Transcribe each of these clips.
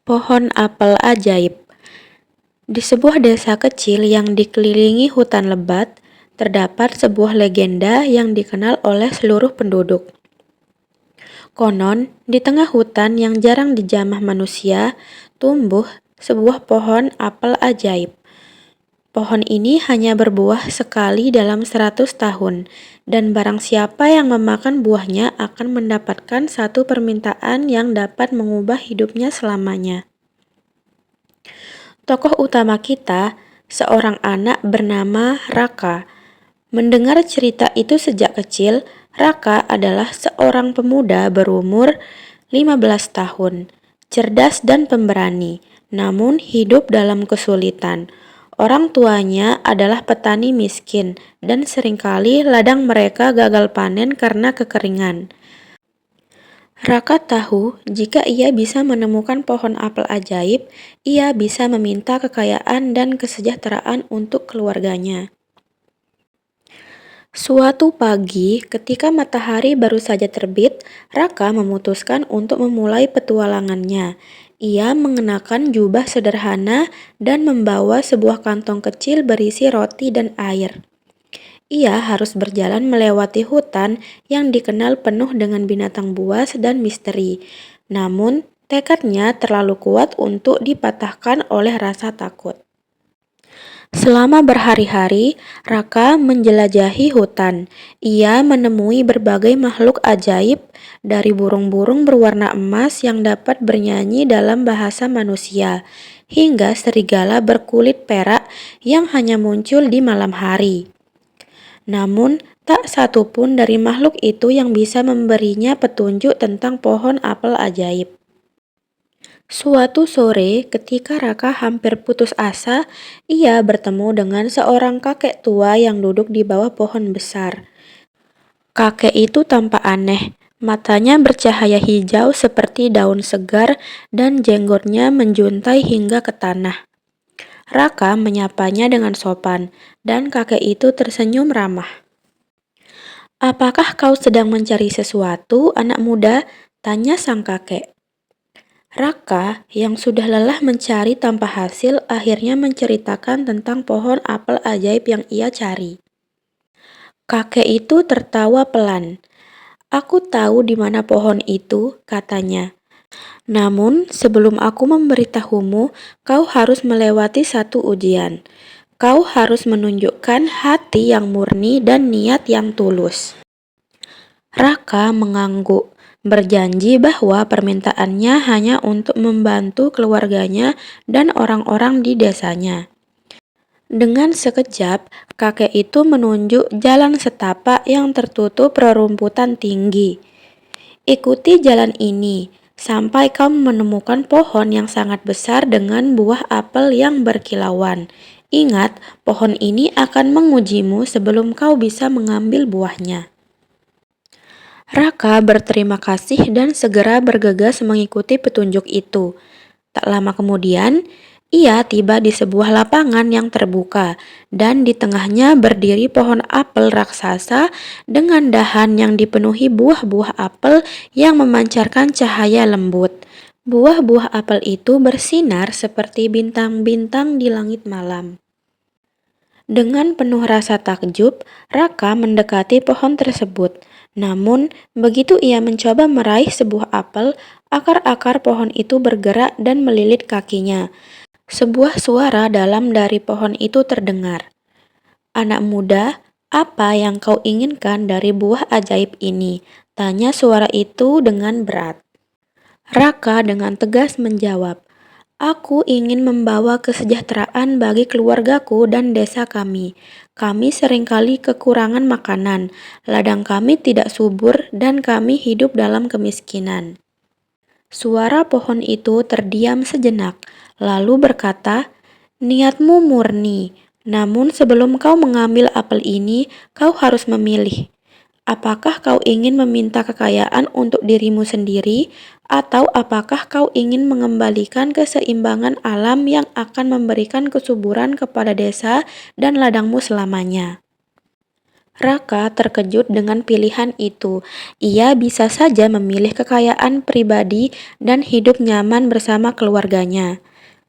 Pohon apel ajaib. Di sebuah desa kecil yang dikelilingi hutan lebat, terdapat sebuah legenda yang dikenal oleh seluruh penduduk. Konon, di tengah hutan yang jarang dijamah manusia, tumbuh sebuah pohon apel ajaib. Pohon ini hanya berbuah sekali dalam 100 tahun, dan barang siapa yang memakan buahnya akan mendapatkan satu permintaan yang dapat mengubah hidupnya selamanya. Tokoh utama kita, seorang anak bernama Raka. Mendengar cerita itu sejak kecil, Raka adalah seorang pemuda berumur 15 tahun, cerdas dan pemberani, namun hidup dalam kesulitan. Orang tuanya adalah petani miskin dan seringkali ladang mereka gagal panen karena kekeringan. Raka tahu jika ia bisa menemukan pohon apel ajaib, ia bisa meminta kekayaan dan kesejahteraan untuk keluarganya. Suatu pagi, ketika matahari baru saja terbit, Raka memutuskan untuk memulai petualangannya. Ia mengenakan jubah sederhana dan membawa sebuah kantong kecil berisi roti dan air. Ia harus berjalan melewati hutan yang dikenal penuh dengan binatang buas dan misteri. Namun, tekadnya terlalu kuat untuk dipatahkan oleh rasa takut. Selama berhari-hari, Raka menjelajahi hutan. Ia menemui berbagai makhluk ajaib, dari burung-burung berwarna emas yang dapat bernyanyi dalam bahasa manusia, hingga serigala berkulit perak yang hanya muncul di malam hari. Namun, tak satu pun dari makhluk itu yang bisa memberinya petunjuk tentang pohon apel ajaib. Suatu sore, ketika Raka hampir putus asa, ia bertemu dengan seorang kakek tua yang duduk di bawah pohon besar. Kakek itu tampak aneh, matanya bercahaya hijau seperti daun segar dan jenggotnya menjuntai hingga ke tanah. Raka menyapanya dengan sopan, dan kakek itu tersenyum ramah. "Apakah kau sedang mencari sesuatu, anak muda?" tanya sang kakek. Raka, yang sudah lelah mencari tanpa hasil, akhirnya menceritakan tentang pohon apel ajaib yang ia cari. Kakek itu tertawa pelan. "Aku tahu di mana pohon itu," katanya. "Namun, sebelum aku memberitahumu, kau harus melewati satu ujian. Kau harus menunjukkan hati yang murni dan niat yang tulus." Raka mengangguk, berjanji bahwa permintaannya hanya untuk membantu keluarganya dan orang-orang di desanya. Dengan sekejap, kakek itu menunjuk jalan setapak yang tertutup rerumputan tinggi. "Ikuti jalan ini, sampai kau menemukan pohon yang sangat besar dengan buah apel yang berkilauan. Ingat, pohon ini akan mengujimu sebelum kau bisa mengambil buahnya." Raka berterima kasih dan segera bergegas mengikuti petunjuk itu. Tak lama kemudian, ia tiba di sebuah lapangan yang terbuka, dan di tengahnya berdiri pohon apel raksasa dengan dahan yang dipenuhi buah-buah apel yang memancarkan cahaya lembut. Buah-buah apel itu bersinar seperti bintang-bintang di langit malam. Dengan penuh rasa takjub, Raka mendekati pohon tersebut. Namun, begitu ia mencoba meraih sebuah apel, akar-akar pohon itu bergerak dan melilit kakinya. Sebuah suara dalam dari pohon itu terdengar. "Anak muda, apa yang kau inginkan dari buah ajaib ini?" tanya suara itu dengan berat. Raka dengan tegas menjawab, "Aku ingin membawa kesejahteraan bagi keluargaku dan desa kami. Kami seringkali kekurangan makanan, ladang kami tidak subur, dan kami hidup dalam kemiskinan." Suara pohon itu terdiam sejenak, lalu berkata, "Niatmu murni, namun sebelum kau mengambil apel ini, kau harus memilih. Apakah kau ingin meminta kekayaan untuk dirimu sendiri, atau apakah kau ingin mengembalikan keseimbangan alam yang akan memberikan kesuburan kepada desa dan ladangmu selamanya?" Raka terkejut dengan pilihan itu. Ia bisa saja memilih kekayaan pribadi dan hidup nyaman bersama keluarganya.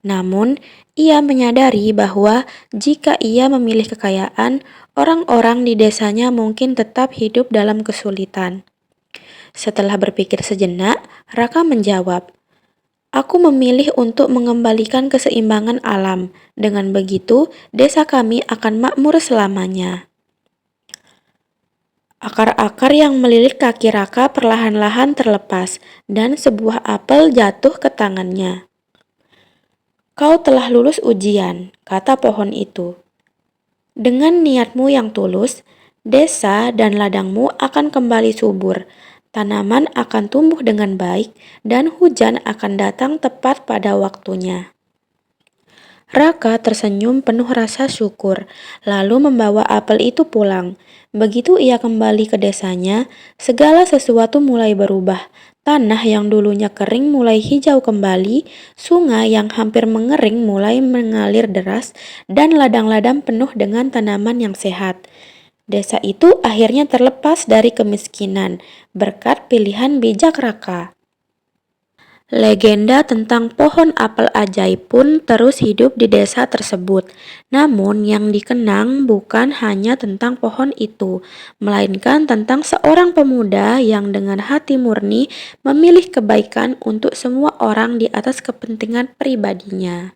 Namun, ia menyadari bahwa jika ia memilih kekayaan, orang-orang di desanya mungkin tetap hidup dalam kesulitan. Setelah berpikir sejenak, Raka menjawab, "Aku memilih untuk mengembalikan keseimbangan alam. Dengan begitu, desa kami akan makmur selamanya." Akar-akar yang melilit kaki Raka perlahan-lahan terlepas, dan sebuah apel jatuh ke tangannya. "Kau telah lulus ujian," kata pohon itu. "Dengan niatmu yang tulus, desa dan ladangmu akan kembali subur. Tanaman akan tumbuh dengan baik, dan hujan akan datang tepat pada waktunya." Raka tersenyum penuh rasa syukur, lalu membawa apel itu pulang. Begitu ia kembali ke desanya, segala sesuatu mulai berubah. Tanah yang dulunya kering mulai hijau kembali, sungai yang hampir mengering mulai mengalir deras, dan ladang-ladang penuh dengan tanaman yang sehat. Desa itu akhirnya terlepas dari kemiskinan, berkat pilihan bijak Raka. Legenda tentang pohon apel ajaib pun terus hidup di desa tersebut. Namun yang dikenang bukan hanya tentang pohon itu, melainkan tentang seorang pemuda yang dengan hati murni memilih kebaikan untuk semua orang di atas kepentingan pribadinya.